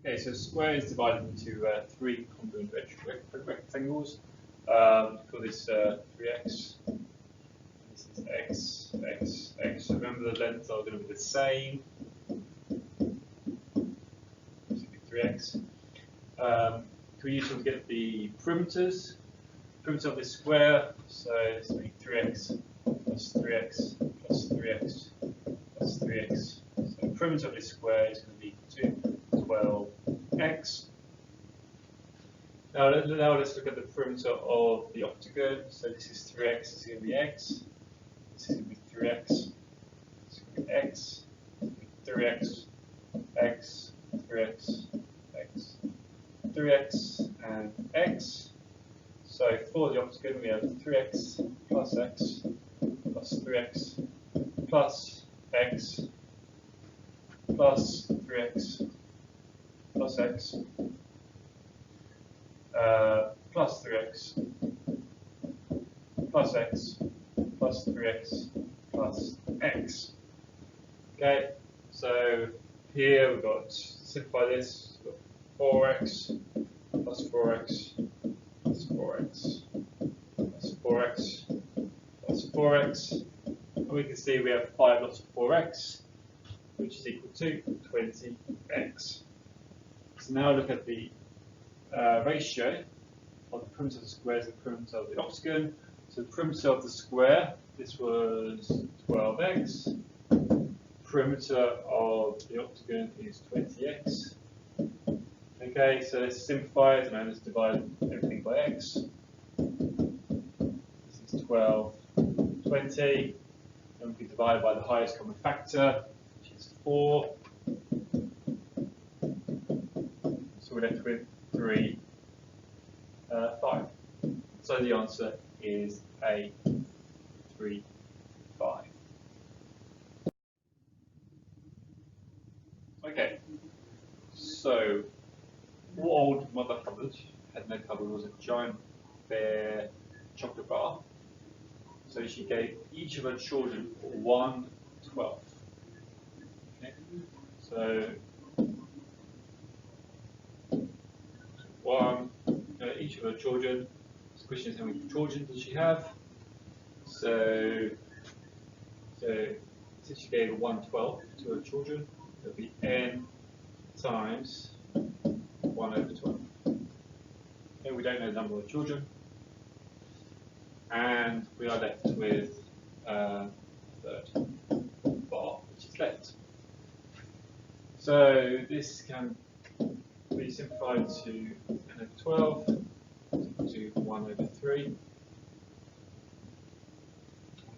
Okay, so square is divided into three congruent rectangles. Call this 3x. This is x, x, x. So remember the lengths are going to be the same. This would be 3x. Can we use them to get the perimeters? Perimeter of this square, so this will be 3x plus 3x plus 3x plus 3x. So the perimeter of this square is going to be equal to 12x. Now let's look at the perimeter of the octagon. So this is 3x, this is going to be x. This is going to be 3x. This is going to be x. 3x, x, 3x, x, 3x, and x. So for the octagon, we have 3x plus x plus 3x plus x plus 3x plus x plus 3x plus x plus 3x plus x. Okay, so here we've got, simplify this, we've got 4x plus 4x plus 4x plus 4x plus 4x. And we can see we have 5 lots of 4x, which is equal to 20x. So now look at the ratio of the perimeter of the square to the perimeter of the octagon. So the perimeter of the square, this was 12x. Perimeter of the octagon is 20x. Okay, so let's simplify it and let's divide everything by x. This is 12, 20. And we can divide by the highest common factor, which is 4. So we're left with 3, 5. So the answer is A, 3, 5. Okay, so what old Mother Hubbard had in her cupboard was a giant bare chocolate bar. So she gave each of her children 1/12. Okay, so each of her children. So the question is, how many children does she have? So since she gave 1/12 to her children, it'll be n times 1/12. Okay, we don't know the number of children, and we are left with a third bar, which is left. So this can be simplified to n/12 to 1/3.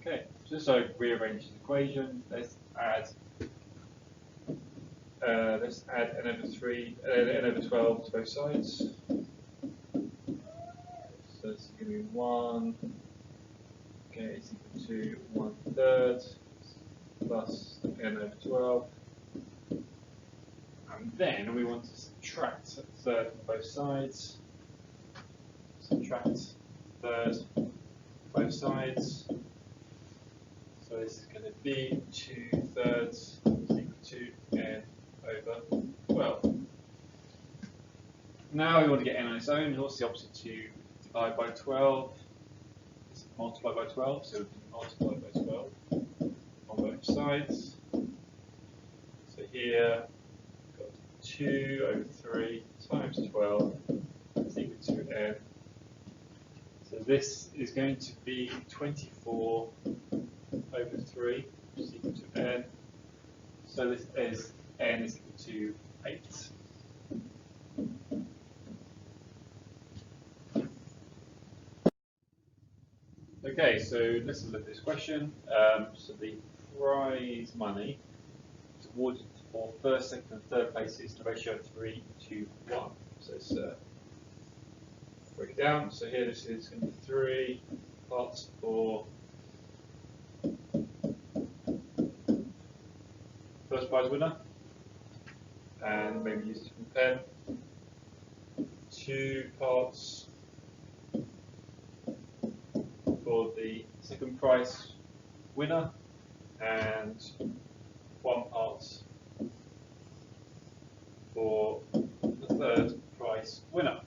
Okay, just so rearrange the equation, let's add n/12 to both sides. So this is going to be 1. Okay, it's equal to 1/3 plus n/12. And then we want to subtract a third from both sides. Subtract third from both sides. So this is going to be 2/3 is equal to n/12. Now we want to get n on its own. What's the opposite to divide by 12? It's multiply by 12, so we can multiply by 12 on both sides. So here we've got 2/3 times 12 is equal to n. So this is going to be 24/3, which is equal to n. So this is n is equal to 8. Okay, so let's look at this question. So the prize money awarded for first, second, and third places the ratio of 3:1. So let's break it down. So here this is going to be 3 parts for first prize winner, and maybe use a different pen. 2 parts for the second prize winner, and 1 part for third prize winner.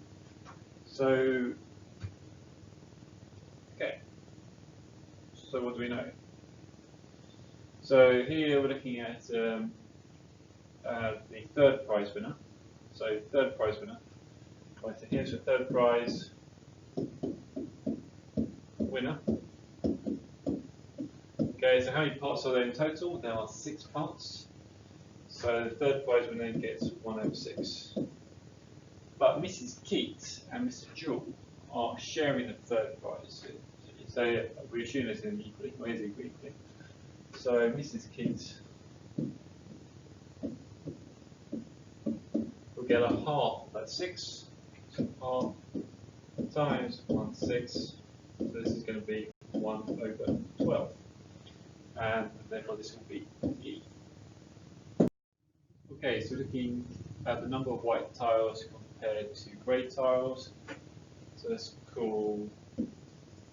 So, okay, so what do we know? So here we're looking at the third prize winner. So third prize winner. Right, so here's the third prize winner. Okay, so how many parts are there in total? There are 6 parts. So the third prize winner gets 1/6. But Mrs. Keats and Mr. Jewell are sharing the third prize. So we assume it's in equally, or is equally. So Mrs. Keats will get a half of that 6. So half times 1/6. So this is going to be 1/12. And therefore this will be E. Okay, so looking at the number of white tiles compared to grey tiles. So let's call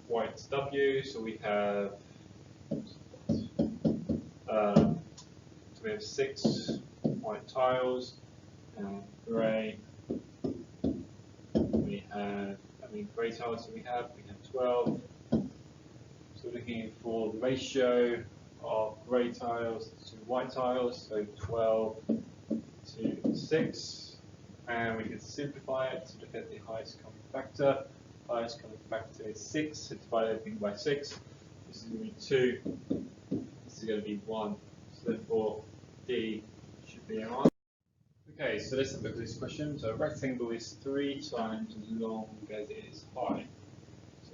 white W. So we have 6 white tiles, and grey. We have grey tiles. So we have 12. So looking for the ratio of grey tiles to white tiles. So 12 to 6, and we can simplify it to look at the highest common factor. Highest common factor is 6, so divide everything by 6. This is going to be 2, this is going to be 1, so therefore D should be our answer. Okay, so let's have a look at this question. So a rectangle is 3 times as long as it is high. So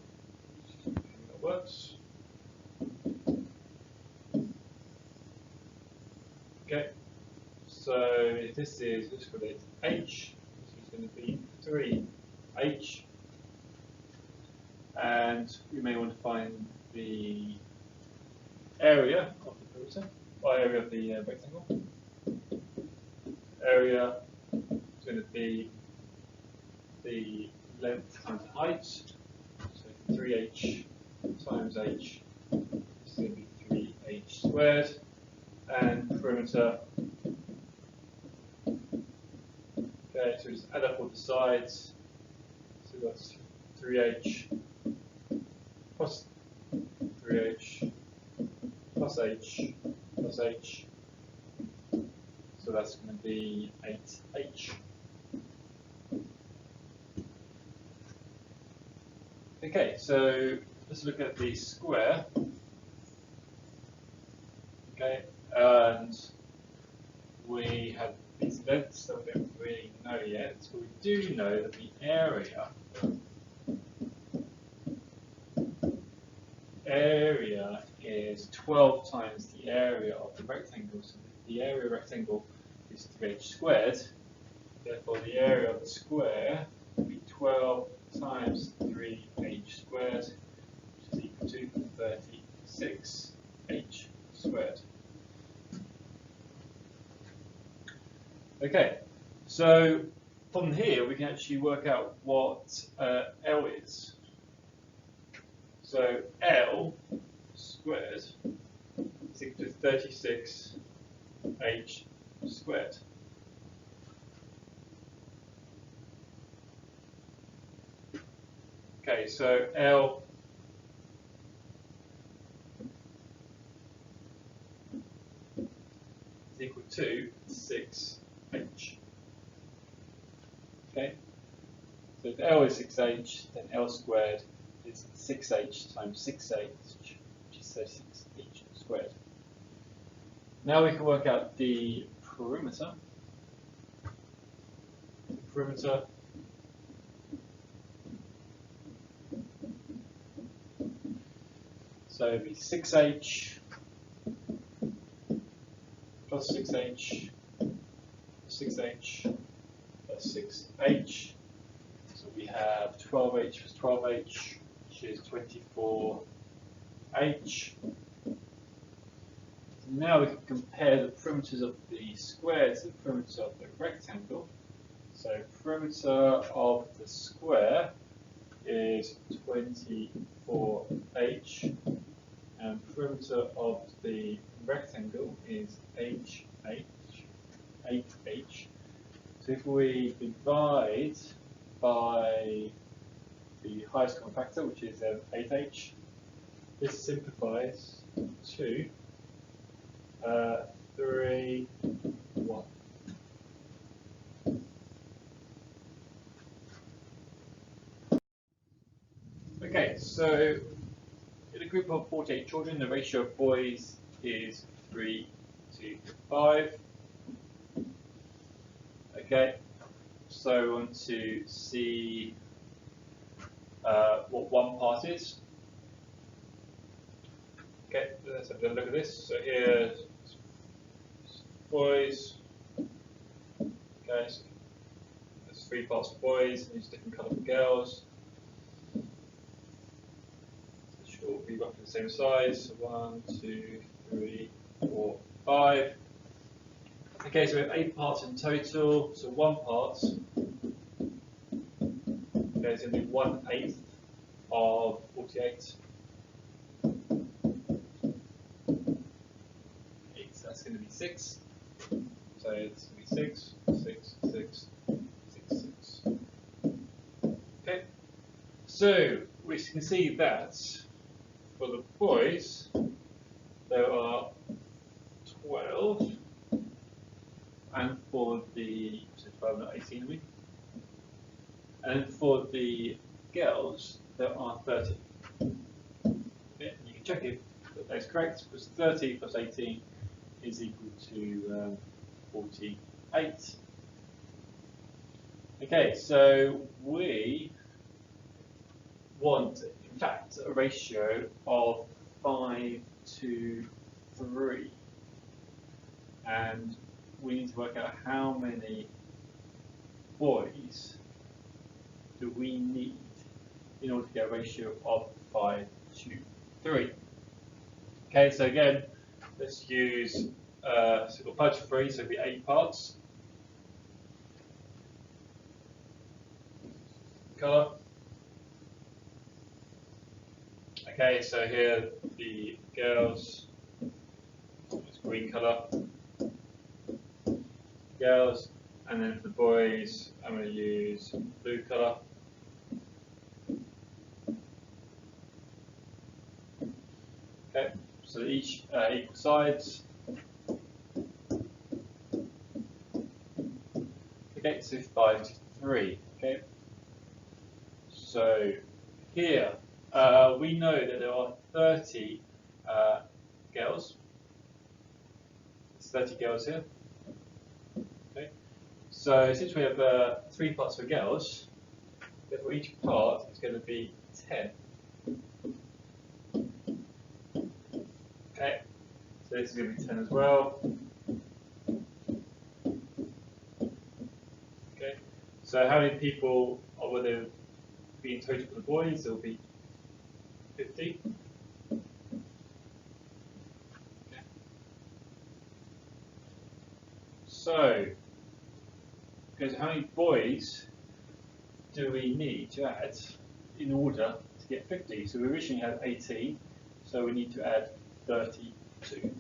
that works. Okay. So this is, let's call it H, this is going to be 3H, and we may want to find the area of the perimeter, or area of the rectangle. Area is going to be the length times the height, so 3H times H is going to be 3H squared, and perimeter. Okay, so just add up all the sides. So that's 3H plus 3H plus H plus H. So that's going to be 8H. Okay, so let's look at the square. Okay, and we have these lengths that we don't really know yet, but we do know that the area is 12 times the area of the rectangle. So the area of the rectangle is 3H squared. Therefore, the area of the square will be 12 times 3H squared, which is equal to 36H squared. Okay, so from here we can actually work out what L is. So L squared is equal to 36H squared. Okay, so L is equal to 6H. Okay, so if L is 6H, then L squared is 6H times 6H, which is 36H squared. Now we can work out the perimeter. The perimeter so it'd be 6H plus 6H plus 6H plus 6H. So we have 12H plus 12H, which is 24H. So now we can compare the perimeters of the square to the perimeter of the rectangle. So perimeter of the square is 24H, and perimeter of the rectangle is 8H. So if we divide by the highest common factor, which is 8h, this simplifies to 3, 1. Okay, so in a group of 48 children, the ratio of boys is 3 to 5. Okay, so we want to see what one part is. Okay, let's have a look at this. So here's boys. Okay, so there's 3 parts for boys, and there's different colour for girls. It will be roughly the same size. So 1, 2, 3, 4, 5. Okay, so we have 8 parts in total. So one part, okay, is going to be 1/8 of 48. 8, so that's going to be 6. So it's going to be 6, 6, 6, 6, 6. Okay, so we can see that for the boys there are 12, and for the 12, not 18, I mean. And for the girls there are 30. Yeah, you can check if that's correct, because 30 plus 18 is equal to 48. Okay, so we want, in fact, a ratio of 5 to 3. And we need to work out how many boys do we need in order to get a ratio of 5 to 3. Okay, so again, let's use so we've got 5 to 3, so it'll be 8 parts. Colour. Okay, so here the girls, it's green colour. Girls, and then for the boys, I'm going to use blue colour. Okay, so each equal sides. Okay, so 5 to 3. Okay, so here we know that there are 30 girls. There's 30 girls here. Okay, so since we have 3 parts for girls, therefore each part is going to be 10. Okay, so this is going to be 10 as well. Okay, so how many people will there be in total for the boys? There will be 50. Okay. So how many boys do we need to add in order to get 50? So we originally had 18, so we need to add 32.